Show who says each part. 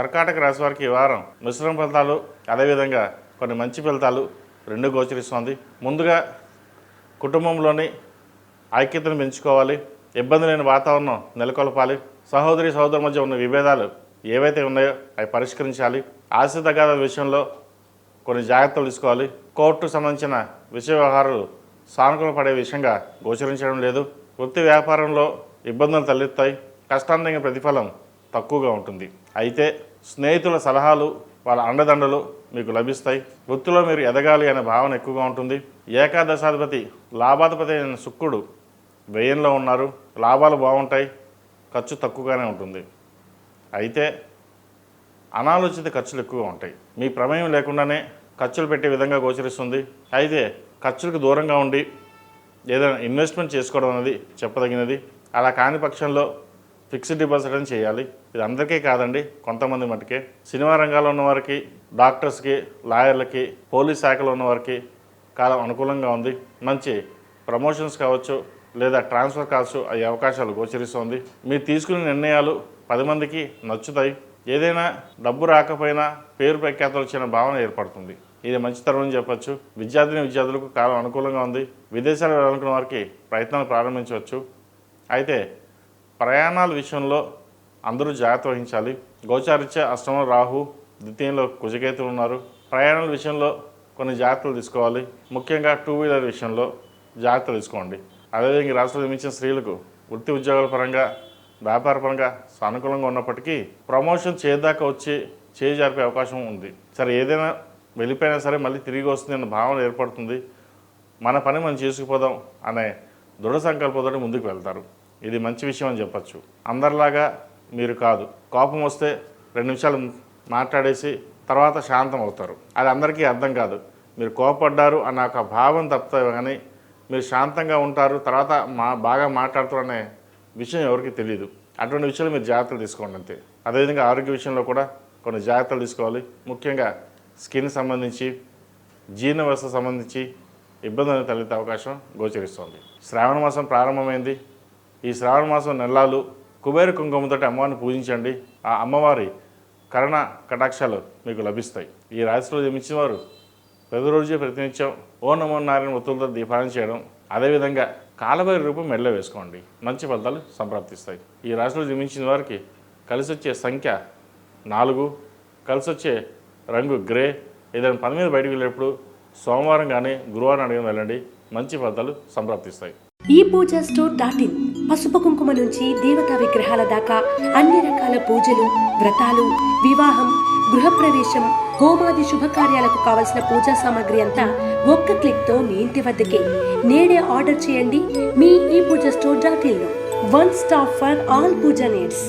Speaker 1: కర్కాటక రాశి వారికి ఈ వారం మిశ్రమ ఫలితాలు, అదేవిధంగా కొన్ని మంచి ఫలితాలు రెండు గోచరిస్తోంది. ముందుగా కుటుంబంలోని ఐక్యతను పెంచుకోవాలి, ఇబ్బంది లేని వాతావరణం నెలకొల్పాలి, సహోదరి సహోదరుల మధ్య ఉన్న విభేదాలు ఏవైతే ఉన్నాయో అవి పరిష్కరించాలి, ఆస్తి తగాదాల విషయంలో కొన్ని జాగ్రత్తలు తీసుకోవాలి, కోర్టుకు సంబంధించిన విషయ వ్యవహారాలు సానుకూల పడే విషయంగా గోచరించడం లేదు, వృత్తి వ్యాపారంలో ఇబ్బందులు తలెత్తాయి, కష్టానికి ప్రతిఫలం తక్కువగా ఉంటుంది. అయితే స్నేహితుల సలహాలు, వాళ్ళ అండదండలు మీకు లభిస్తాయి. వృత్తిలో మీరు ఎదగాలి అనే భావన ఎక్కువగా ఉంటుంది. ఏకాదశాధిపతి లాభాధిపతి అయిన శుక్రుడు వ్యయంలో ఉన్నారు. లాభాలు బాగుంటాయి, ఖర్చు తక్కువగానే ఉంటుంది. అయితే అనాలోచిత ఖర్చులు ఎక్కువగా ఉంటాయి. మీ ప్రమేయం లేకుండానే ఖర్చులు పెట్టే విధంగా గోచరిస్తుంది. అయితే ఖర్చులకు దూరంగా ఉండి ఏదైనా ఇన్వెస్ట్మెంట్ చేసుకోవడం అనేది చెప్పదగినది. అలా కాని పక్షంలో ఫిక్స్డ్ డిపాజిట్ అని చేయాలి. ఇది అందరికీ కాదండి, కొంతమంది మటుకే. సినిమా రంగాల్లో ఉన్నవారికి, డాక్టర్స్కి, లాయర్లకి, పోలీస్ శాఖలో ఉన్నవారికి కాలం అనుకూలంగా ఉంది. మంచి ప్రమోషన్స్ కావచ్చు, లేదా ట్రాన్స్ఫర్ కావచ్చు, అయ్యే అవకాశాలు గోచరిస్తుంది. మీరు తీసుకునే నిర్ణయాలు 10 మందికి నచ్చుతాయి. ఏదైనా డబ్బు రాకపోయినా పేరు ప్రఖ్యాతలు వచ్చిన భావన ఏర్పడుతుంది. ఇది మంచి తరుణం చెప్పచ్చు. విద్యార్థులకు కాలం అనుకూలంగా ఉంది. విదేశాలు వెళ్ళాలనుకున్న వారికి ప్రయత్నాలు ప్రారంభించవచ్చు. అయితే ప్రయాణాల విషయంలో అందరూ జాగ్రత్త వహించాలి. గోచారిత్య అష్టమంలో రాహు, ద్వితీయంలో కుజకేతులు ఉన్నారు. ప్రయాణాల విషయంలో కొన్ని జాగ్రత్తలు తీసుకోవాలి. ముఖ్యంగా 2 వీలర్ విషయంలో జాగ్రత్తలు తీసుకోండి. అదేవిధంగా రాష్ట్రంలో నిర్మించిన స్త్రీలకు వృత్తి ఉద్యోగాల పరంగా, వ్యాపార పరంగా సానుకూలంగా ఉన్నప్పటికీ ప్రమోషన్ చేయదాకా వచ్చి చేయి జరిపే అవకాశం ఉంది. సరే, ఏదైనా వెళ్ళిపోయినా సరే మళ్ళీ తిరిగి వస్తుంది అన్న భావన ఏర్పడుతుంది. మన పని మనం చేసుకుపోదాం అనే దృఢ సంకల్పంతో ముందుకు వెళ్తారు. ఇది మంచి విషయం అని చెప్పచ్చు. అందరిలాగా మీరు కాదు. కోపం వస్తే 2 నిమిషాలు మాట్లాడేసి తర్వాత శాంతం అవుతారు. అది అందరికీ అర్థం కాదు. మీరు కోపడ్డారు అన్న ఒక భావం తప్పుతాయి, కానీ మీరు శాంతంగా ఉంటారు, తర్వాత బాగా మాట్లాడుతారు అనే విషయం ఎవరికి తెలియదు. అటువంటి విషయాలు మీరు జాగ్రత్తలు తీసుకోండి అంతే. అదేవిధంగా ఆరోగ్య విషయంలో కూడా కొన్ని జాగ్రత్తలు తీసుకోవాలి. ముఖ్యంగా స్కిన్ సంబంధించి, జీర్ణ వ్యవస్థ సంబంధించి ఇబ్బందులు తలెత్తే అవకాశం గోచరిస్తుంది. శ్రావణ మాసం ప్రారంభమైంది. ఈ శ్రావణ మాసం నెలలు కుబేర కుంకుమతో అమ్మవారిని పూజించండి. ఆ అమ్మవారి కరుణ కటాక్షాలు మీకు లభిస్తాయి. ఈ రాశిలో జన్మించిన వారు ప్రతిరోజు ప్రతినిత్యం ఓ నమో నారాయణ ఒత్తులతో దీపాలను చేయడం, అదేవిధంగా కాలభైరవ రూపం మెడలో వేసుకోండి. మంచి ఫలితాలు సంప్రాప్తిస్తాయి. ఈ రాశిలో జన్మించిన వారికి కలిసి వచ్చే సంఖ్య 4, కలిసి వచ్చే రంగు గ్రే. ఏదైనా పని మీద బయటకు వెళ్ళేటప్పుడు సోమవారం కానీ గురువారం అడిగిన వెళ్ళండి. మంచి ఫలితాలు సంప్రాప్తిస్తాయి.
Speaker 2: ఈ పూజా స్టోర్.in పసుపు కుంకుమ నుంచి దేవతా విగ్రహాల దాకా అన్ని రకాల పూజలు, వ్రతాలు, వివాహం, గృహప్రవేశం, హోమాది శుభకార్యాలకు కావలసిన పూజా సామాగ్రి అంతా ఒక్క క్లిక్తో మీ ఇంటి వద్దకే. నేడే ఆర్డర్ చేయండి మీ ఈ పూజా స్టోర్.in లో. 1 stop for all puja needs.